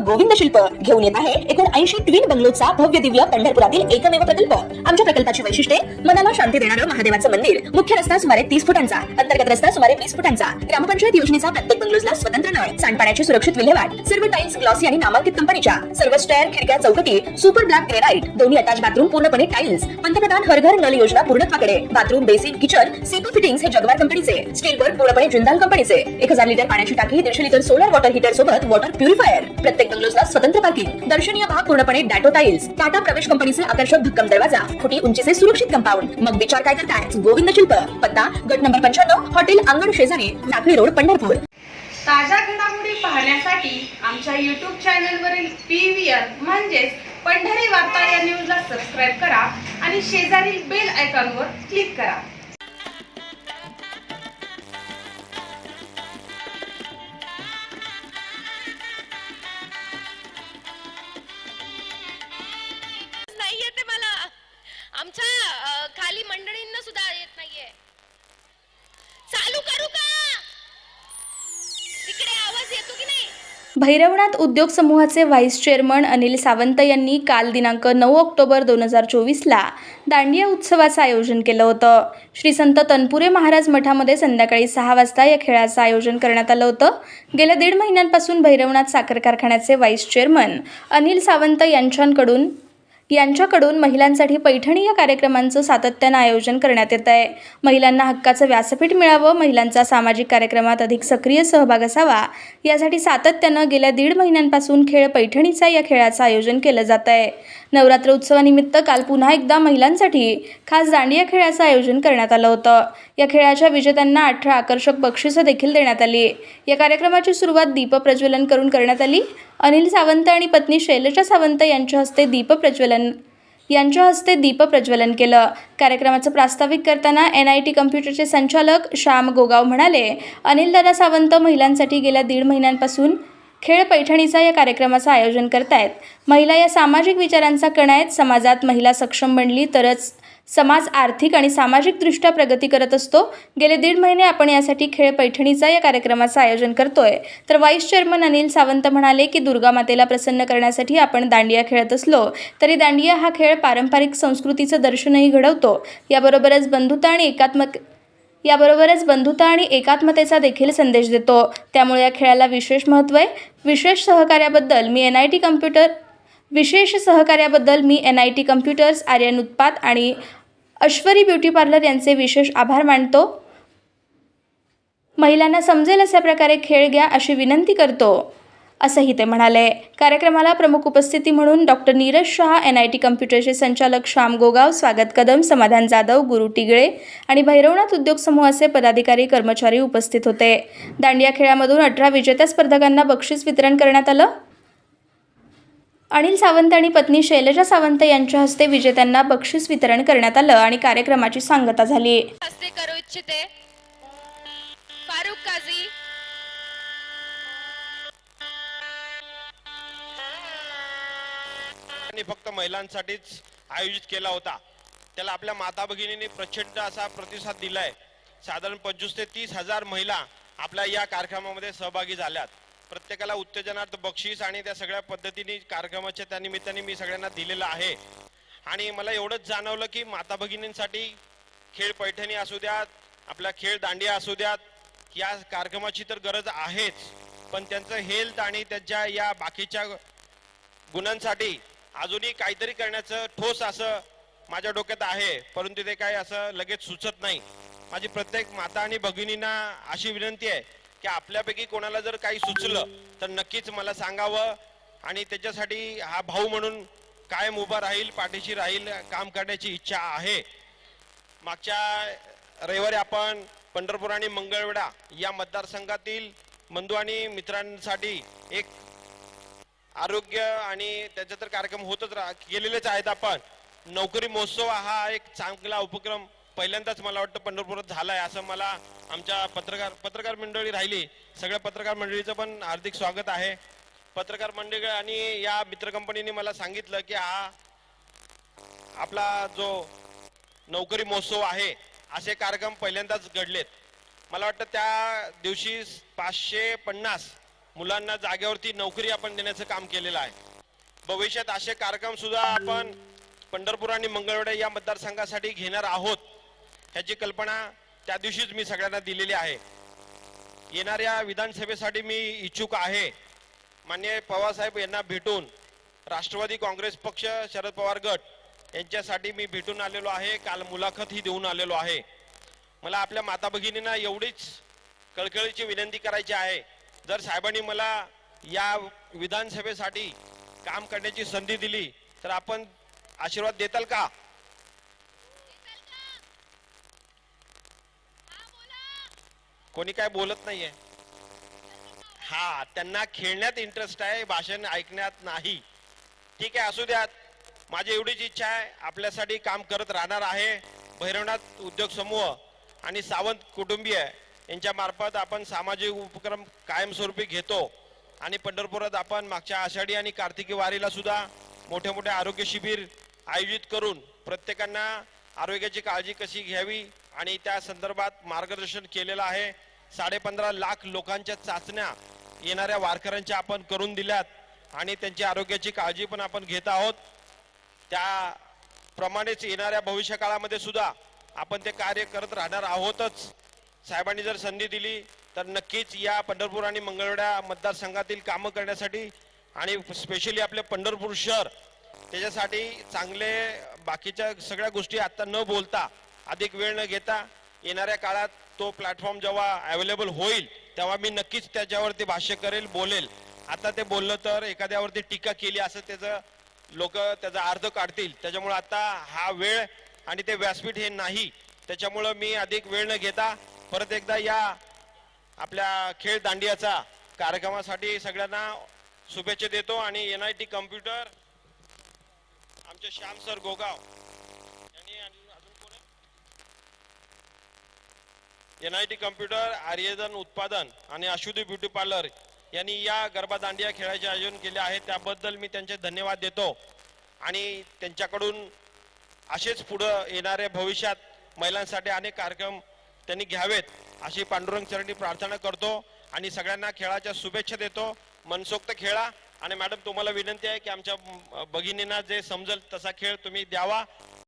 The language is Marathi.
गोविंद शिल्प घेऊन येत आहे एकूण 80 ट्विन बंगलोचा भव्य दिव्य पंढरपुरातील एकमेव प्रकल्प। आमच्या प्रकल्पाची वैशिष्ट्ये मनाला शांती देणारं महादेवाचं मंदिर, मुख्य रस्ता सुमारे 30 फुटांचा, अंतर्गत रस्ता सुमारे 20 फुटांचा, ग्रामपंचायत योजनेचा प्रत्येक बंगलोजला स्वतंत्र नळ, सांडपाण्याची सुरक्षित विल्हेवाट, सर्व टाइल्स ग्लॉसी आणि नामांकित कंपनीच्या, सर्व स्टेअर, खिडक्या, चौकटी सुपर ब्लॅक ग्रेनाइट, दोन्ही अटॅच बाथरूम पूर्णपणे टाइल्स, पंतप्रधान हर घर नळ योजना पूर्णत्वाकडे, बाथरूम, बेसिन, किचन, सीपू फिटिंग्स हे जगवार कंपनीचे, स्टील वर्क पूर्णपणे जिंदाल कंपनीचे, 1000 लिटर पाण्याची टाकी, 150 लिटर सोलर वॉटर हीटर सोबत वॉटर प्युरिफायर, प्रत्येक बंगलोजला स्वतंत्र पार्किंग, दर्शनीय भाग पूर्णपणे डॅटो टाइल्स, टाटा प्रवेश कंपनीचे आकर्षक भक्कम दरवाजा, फुटी उंचीचे सुरक्षित कंपाऊंड। मग विचार काय करताय? गोविंद शिल्प, पत्ता गट नंबर 95, हॉटेल अंगण शेजारी, लाखळी रोड, पंढरपूर। ताज्या घडामोडी पाहण्यासाठी आमच्या YouTube चॅनलवरील PVR म्हणजेच पंढरी वार्ता या न्यूजला सबस्क्राइब करा आणि शेजारील बेल आयकॉनवर क्लिक करा। नाही येते मला, आमच्या खाली मंडळींना सुद्धा येत नाहीये। चालू करू का? इकडे आवाज येतो की नाही? भैरवनाथ उद्योग समूहाचे व्हाईस चेअरमन अनिल सावंत यांनी काल दिनांक 9 ऑक्टोबर 2024ला दांडिया उत्सवाचं आयोजन केलं होतं। श्री संत तनपुरे महाराज मठामध्ये संध्याकाळी 6 वाजता या खेळाचं आयोजन करण्यात आलं होतं। गेल्या 1.5 महिन्यांपासून भैरवनाथ साखर कारखान्याचे व्हाईस चेअरमन अनिल सावंत यांच्याकडून महिलांसाठी पैठणी या कार्यक्रमांचं सातत्यानं आयोजन करण्यात येत आहे। महिलांना हक्काचं व्यासपीठ मिळावं, महिलांचा सामाजिक कार्यक्रमात अधिक सक्रिय सहभाग असावा यासाठी सातत्यानं गेल्या 1.5 महिन्यांपासून खेळ पैठणीचा या खेळाचं आयोजन केलं जात आहे। नवरात्र उत्सवानिमित्त काल पुन्हा एकदा महिलांसाठी खास दांडिया खेळाचं आयोजन करण्यात आलं होतं। या खेळाच्या विजेत्यांना 18 आकर्षक बक्षिसं देखील देण्यात आली। या कार्यक्रमाची सुरुवात दीपप्रज्वलन करून करण्यात आली। अनिल सावंत आणि पत्नी शैलजा सावंत यांच्या हस्ते दीपप्रज्वलन केलं। कार्यक्रमाचं प्रास्ताविक करताना NIT कम्प्युटरचे संचालक श्याम गोगाव म्हणाले, अनिलदादा सावंत महिलांसाठी गेल्या 1.5 महिन्यांपासून खेळ पैठणीचा या कार्यक्रमाचं आयोजन करतायत। महिला या सामाजिक विचारांचा कणा आहेत। समाजात महिला सक्षम बनली तरच समाज आर्थिक आणि सामाजिकदृष्ट्या प्रगती करत असतो। गेले 1.5 महिने आपण यासाठी खेळ पैठणीचा या कार्यक्रमाचं आयोजन करतोय। तर व्हाईस चेअरमन अनिल सावंत म्हणाले की दुर्गा मातेला प्रसन्न करण्यासाठी आपण दांडिया खेळत असलो तरी दांडिया हा खेळ पारंपरिक संस्कृतीचं दर्शनही घडवतो। याबरोबरच बंधुता आणि एकात्मतेचा देखील संदेश देतो। त्यामुळे या खेळाला विशेष महत्त्व आहे। विशेष सहकार्याबद्दल मी NIT कम्प्युटर्स, आर्यन उत्पाद आणि अश्वरी ब्युटी पार्लर यांचे विशेष आभार मानतो। महिलांना समजेल अशा प्रकारे खेळ घ्या अशी विनंती करतो, असंही ते म्हणाले। कार्यक्रमाला प्रमुख उपस्थिती म्हणून डॉक्टर नीरज शहा, NIT कम्प्युटरचे संचालक श्याम गोगाव, स्वागत कदम, समाधान जाधव, गुरु टिगळे आणि भैरवनाथ उद्योग समूहाचे पदाधिकारी कर्मचारी उपस्थित होते। दांडिया खेळामधून 18 विजेत्या स्पर्धकांना बक्षीस वितरण करण्यात आलं। अनिल सावंत आणि पत्नी शैलजा सावंत यांच्या हस्ते विजेत्यांना बक्षीस वितरण करण्यात आलं आणि कार्यक्रमाची सांगता झाली। हस्ते करू इच्छिते फारुख काझी, आणि फक्त महिलांसाठीच आयोजित केला होता। त्याला आपल्या माता भगिनींनी प्रचंड असा प्रतिसाद दिलाय। साधारण 25 ते 30 हजार महिला आपल्या या कार्यक्रमामध्ये सहभागी झाल्यात। प्रत्येकाला उत्तेजनार्थ बक्षीस आणि त्या सगळ्या पद्धतीने कार्यक्रमाच्या त्या निमित्ताने मी सगळ्यांना दिलेला आहे। आणि मला एवढंच जाणवलं की माता भगिनींसाठी खेळ पैठणी असू द्यात, आपला खेळ दांडिया असू द्यात, या कार्यक्रमाची तर गरज आहेच, पण त्यांचं हेल्थ आणि त्यांच्या या बाकीच्या गुणांसाठी अजूनही काहीतरी करण्याचं ठोस असं माझ्या डोक्यात आहे, परंतु ते काय असं लगेच सुचत नाही। माझी प्रत्येक माता आणि भगिनींना अशी विनंती आहे की आपल्यापैकी कोणाला जर काही सुचलं तर नक्कीच मला सांगावं आणि त्याच्यासाठी हा भाऊ म्हणून कायम उभा राहील, पाठीशी राहील, काम करण्याची इच्छा आहे। मागच्या रविवारी आपण पंढरपूर आणि मंगळवेढा या मतदारसंघातील बंधू आणि मित्रांसाठी एक आरोग्य आणि त्याचे तर कार्यक्रम होतच केलेलेच आहेत। आपण नोकरी महोत्सव हा एक चांगला उपक्रम पहिल्यांदाच मला वाटतं पंढरपुरात झालाय, असं मला आमच्या पत्रकार मंडळी राहिली, सगळ्या पत्रकार मंडळीचं पण हार्दिक स्वागत आहे। पत्रकार मंडळी आणि या मित्र कंपनीने मला सांगितलं की हा आपला जो नोकरी महोत्सव आहे असे कार्यक्रम पहिल्यांदाच घडलेत। मला वाटतं त्या दिवशी 550 मुलांना जागेवरती नोकरी आपण देण्याचं काम केलेलं आहे. भविष्यात असे कार्यक्रम सुद्धा आपण पंढरपूर आणि मंगळवेढा या मतदारसंघासाठी घेणार आहोत. ह्याची कल्पना त्या दिवशीच मी सगळ्यांना दिलेली आहे. येणाऱ्या विधानसभेसाठी मी इच्छुक आहे. माननीय पवारसाहेब यांना भेटून राष्ट्रवादी काँग्रेस पक्ष, शरद पवार गट यांच्यासाठी मी भेटून आलेलो आहे. काल मुलाखत ही देऊन आलेलो आहे. मला आपल्या माता भगिनींना एवढीच कळकळीची विनंती करायची आहे, जर साहेबांनी मला या विधानसभेसाठी काम करण्याची संधी दिली तर आपण आशीर्वाद देताल का? कोणी काय बोलत नाहीये. हा, त्यांना खेळण्यात इंटरेस्ट आहे, भाषण ऐकण्यात नाही. ठीक आहे, असू द्यात. माझी एवढीच इच्छा आहे, आपल्यासाठी काम करत राहणार आहे. भैरवनाथ उद्योग समूह आणि सावंत कुटुंबीय यांच्या मार्फत आपण सामाजिक उपक्रम कायमस्वरूपी घेतो आणि पंढरपुरात आपण मागच्या आषाढी आणि कार्तिकी वारीला सुद्धा मोठे मोठे आरोग्य शिबिर आयोजित करून प्रत्येकांना आरोग्याची काळजी कशी घ्यावी आणि त्या संदर्भात मार्गदर्शन केलेलं आहे. 15.5 लाख लोकांच्या चाचण्या येणाऱ्या वारकऱ्यांच्या आपण करून दिल्यात आणि त्यांची आरोग्याची काळजी पण आपण घेत आहोत. त्याप्रमाणेच येणाऱ्या भविष्य काळामध्ये सुद्धा आपण ते कार्य करत राहणार आहोतच. साहेबांनी जर संधी दिली तर नक्कीच या पंढरपूर आणि मंगळवेढा मतदारसंघातील कामं करण्यासाठी आणि स्पेशली आपले पंढरपूर शहर त्याच्यासाठी चांगले बाकीच्या सगळ्या गोष्टी आता न बोलता, अधिक वेळ न घेता, येणाऱ्या काळात तो प्लॅटफॉर्म जेव्हा अवेलेबल होईल तेव्हा मी नक्कीच त्याच्यावरती भाष्य करेल, बोलेल. आता ते बोललं तर एखाद्यावरती टीका केली असं त्याचं लोक त्याचा अर्थ काढतील. त्याच्यामुळे आता हा वेळ आणि ते व्यासपीठ हे नाही. त्याच्यामुळं मी अधिक वेळ न घेता परत एकदा या आपल्या खेळ दांडियाचा कार्यक्रमासाठी सगळ्यांना शुभेच्छा देतो. आणि NIT कम्प्युटर आमचे श्याम सर गोगाव यांनी अजून कोण आहे, NIT कम्प्युटर, आर्यधन उत्पादन आणि अशुद्धी ब्युटी पार्लर यांनी या गरबा दांडिया खेळाचे आयोजन केले आहे. त्याबद्दल मी त्यांचे धन्यवाद देतो आणि त्यांच्याकडून असेच पुढं येणाऱ्या भविष्यात महिलांसाठी अनेक कार्यक्रम त्यांनी घ्यावेत अशी पांडुरंग चरणी प्रार्थना करतो आणि सगळ्यांना खेळाच्या शुभेच्छा देतो. मनसोक्त खेळा. आणि मॅडम, तुम्हाला विनंती आहे की आमच्या भगिनींना जे समजेल तसा खेळ तुम्ही द्यावा.